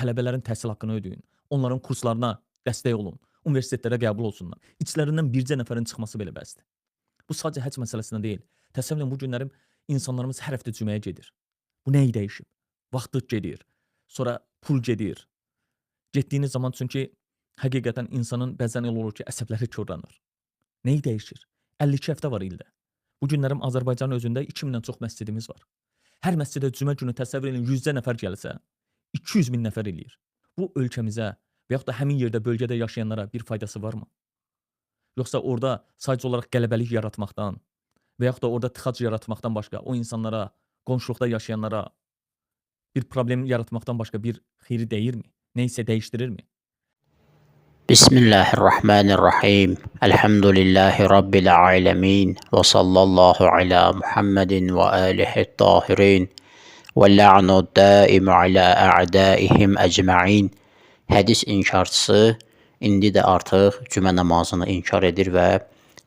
tələbələrin təhsil haqqını ödəyin. Onların kurslarına dəstək olun. Universitetlərə qəbul olsunlar. İçlərindən bircə nəfərin çıxması belə bəsdir. Bu sadəcə həcc məsələsində deyil. Təsəvvür edin, bu günlərim insanlarımız hər həftə cüməyə gedir. Bu nəyi dəyişib? Vaxtı gedir. Sonra pul gedir. Getdiyiniz zaman çünki həqiqətən insanın bəzən elə olur ki, əsəbləri korlanır. Nəyi dəyişir? 52 həftə var ildə. Bu günlərim Azərbaycanın özündə 2000-dən çox məscidimiz var. Hər məscidə cümə günü təsəvvür edin 100-cə nəfər gəlsə, 200 min nəfər eləyir. Bu ölkəmizə və yaxud da həmin yerdə, bölgədə yaşayanlara bir faydası varmı? Yoxsa orada sadəcə olaraq qələbəlik yaratmaqdan və yaxud da orada tıxac yaratmaqdan başqa o insanlara, qonşuluqda yaşayanlara bir problem yaratmaqdan başqa bir xeyri dəyirmi? Nə isə dəyişdirirmi? Bismillahirrahmanirrahim. Elhamdülillahi Rabbil alemin. Və sallallahu ala Muhammedin və alihi tahirin. Və la'nu daim ala a'daihim ecma'in. Hədis inkarçısı indi də artıq cümə namazını inkar edir və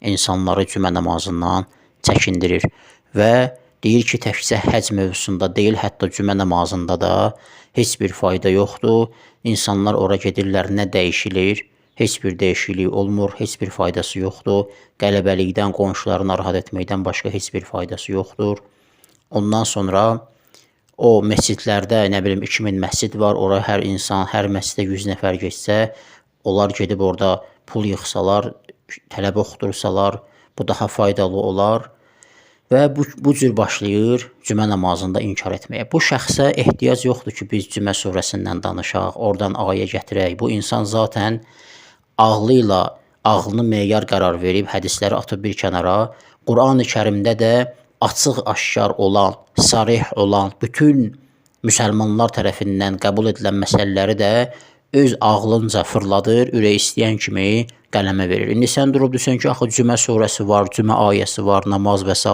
insanları cümə namazından çəkindirir. Və deyir ki, təkcə həcc mövzusunda deyil, hətta cümə namazında da heç bir fayda yoxdur. İnsanlar ora gedirlər, nə dəyişilir? Heç bir dəyişiklik olmur, heç bir faydası yoxdur. Qələbəlikdən, qonşuları narahat etməkdən başqa heç bir faydası yoxdur. Ondan sonra o məscidlərdə, nə bilim, 2000 məscid var, ora hər insan, hər məscidə 100 nəfər geçsə, onlar gedib orada pul yığsalar, tələbə oxudursalar, bu daha faydalı olar. Və bu cür başlayır cümə namazında inkar etməyə. Bu şəxsə ehtiyac yoxdur ki, biz cümə surəsindən danışaq, oradan ayə gətirək. Bu insan zaten ağlı ilə, ağlını meyar qərar verib, hədisləri atıb bir kənara. Quran-ı Kərimdə də açıq aşkar olan, sarih olan, bütün müsəlmanlar tərəfindən qəbul edilən məsələləri də öz ağlınca fırladır, ürək istəyən kimi qələmə verir. İndi sən durub desən ki, axı cümə surəsi var, cümə ayəsi var, namaz və s.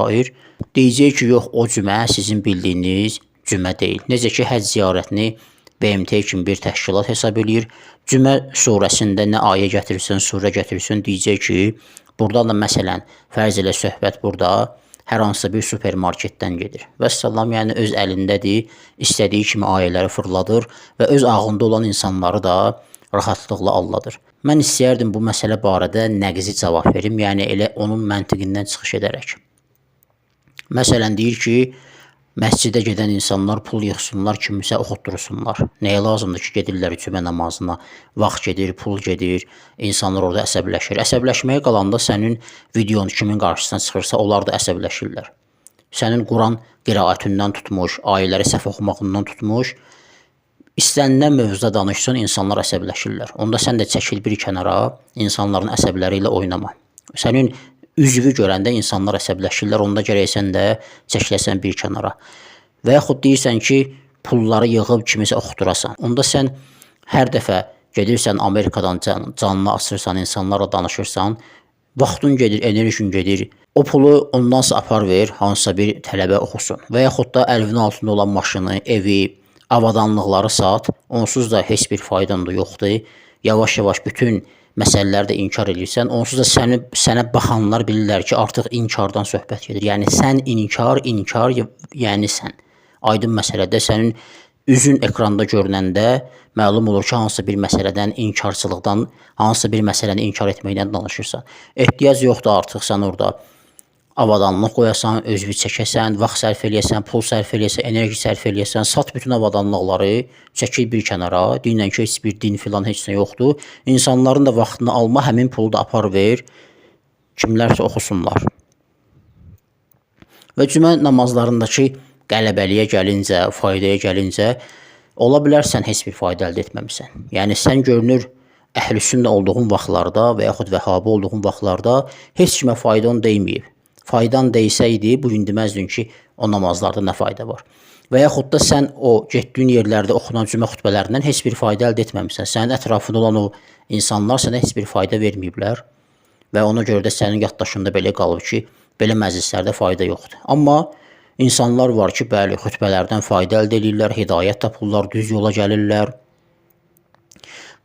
Deyəcək ki, yox, o cümə sizin bildiyiniz cümə deyil. Necə ki, həcc ziyarətini BMT kimi bir təşkilat hesab edir. Cümə surəsində nə ayə gətirirsən, surə gətirirsən, deyəcək ki, burada da məsələn, fərz elə söhbət burada hər hansısa bir supermarketdən gedir. Vəssalam, yəni öz əlindədir, istədiyi kimi ayələri fırladır və öz ağlında olan insanları da rahatlıqla alladır. Mən istəyərdim bu məsələ barədə nəqzi cavab verim, yəni elə onun məntiqindən çıxış edərək. Məsələn, deyir ki, məscidə gedən insanlar pul yığsınlar, kimisə oxutdursunlar. Nəyə lazımdır ki, gedirlər cümə namazına, vaxt gedir, pul gedir, insanlar orada əsəbləşir. Əsəbləşməyə qalanda sənin videon kimin qarşısına çıxırsa, onlar da əsəbləşirlər. Sənin Quran qiraətindən tutmuş, ayələri səhv oxumağından tutmuş, istənilən mövzuda danışsan, insanlar əsəbləşirlər. Onda sən də çəkil bir kənara, insanların əsəbləri ilə oynama. Sənin üzvü görəndə insanlar əsəbləşirlər, onda gərək sən də çəkiləsən bir kənara. Və yaxud deyirsən ki, pulları yığıb kimisə oxuturasan. Onda sən hər dəfə gedirsən Amerikadan canlı açırsan, insanlarla danışırsan, vaxtın gedir, enerjin gedir. O pulu ondansa apar ver, hansısa bir tələbə oxusun. Və yaxud da əlinin altında olan maşını, evi, avadanlıqları sat, onsuz da heç bir faydan da yoxdur. Yavaş-yavaş bütün məsələləri də inkar edirsən, onsuz da sənə baxanlar bilirlər ki, artıq inkardan söhbət gedir. Yəni sən inkar, yəni sən. Aydın məsələdə sənin üzün ekranda görünəndə məlum olur ki, hansısa bir məsələdən, inkarçılıqdan, hansısa bir məsələni inkar etməkdən danışırsan. Ehtiyac yoxdur artıq sən orada avadanlıq qoyasan, özvü çəkəsən, vaxt sərf eləyəsən, pul sərf eləyəsən, enerji sərf eləyəsən, sat bütün avadanlıqları, çəkil bir kənara, dinlə ki, heç bir din filan heç nə yoxdur. İnsanların da vaxtını alma, həmin pulu da apar ver, kimlərsə oxusunlar. Və cümə namazlarındakı qələbəliyə gəlincə, faydaya gəlincə, ola bilərsən heç bir fayda əldə etməmisən. Yəni sən görünür, əhlüsünnə olduğun vaxtlarda və yaxud vəhabi olduğun vaxtlarda heç kimə faydan deyməyib. Faydan deysəydi, bugün deməzdin ki, o namazlarda nə fayda var. Və yaxud da sən o getdiyin yerlərdə oxunan cümə xutbələrindən heç bir fayda əldə etməmisən. Sənin ətrafında olan o insanlar sənə heç bir fayda verməyiblər və ona görə də sənin yaddaşında belə qalıb ki, belə məclislərdə fayda yoxdur. Amma insanlar var ki, bəli, xutbələrdən fayda əldə edirlər, hidayət tapırlar, düz yola gəlirlər.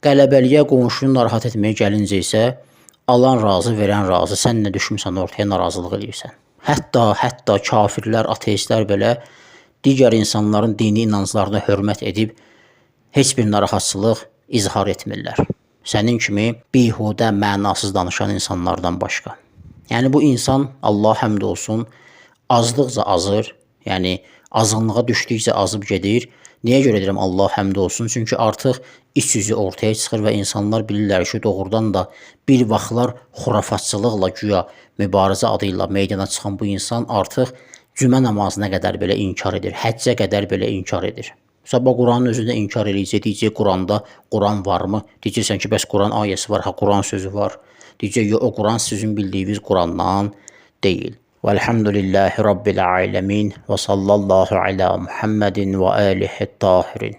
Qələbəliyə, qonşunu narahat etməyə gəlincə isə alan razı, verən razı, sən nə düşmüsən ortaya narazılıq edirsən. Hətta kafirlər, ateistlər belə digər insanların dini inanclarına hörmət edib heç bir narahatçılıq izhar etmirlər. Sənin kimi bihudə, mənasız danışan insanlardan başqa. Yəni bu insan, Allah həmd olsun, azdıqca azır, yəni azınlığa düşdükcə azıb gedir. Niyə görə deyirəm Allah həmd olsun? Çünki artıq iç yüzü ortaya çıxır və insanlar bilirlər ki, doğrudan da bir vaxtlar xurafatçılıqla güya mübarizə adı ilə meydana çıxan bu insan artıq cümə namazına qədər belə inkar edir, həccə qədər belə inkar edir. Sabah Quranın özünü inkar eləyəcək, deyəcək Quranda Quran varmı? Deyəcəksən ki, bəs Quran ayəsi var, ha Quran sözü var. Deyəcək, o Quran sizin bildiyiniz Qurandan deyil. Velhamdülillahi Rabbil alemin ve sallallahu ala Muhammedin ve alihi tahirin.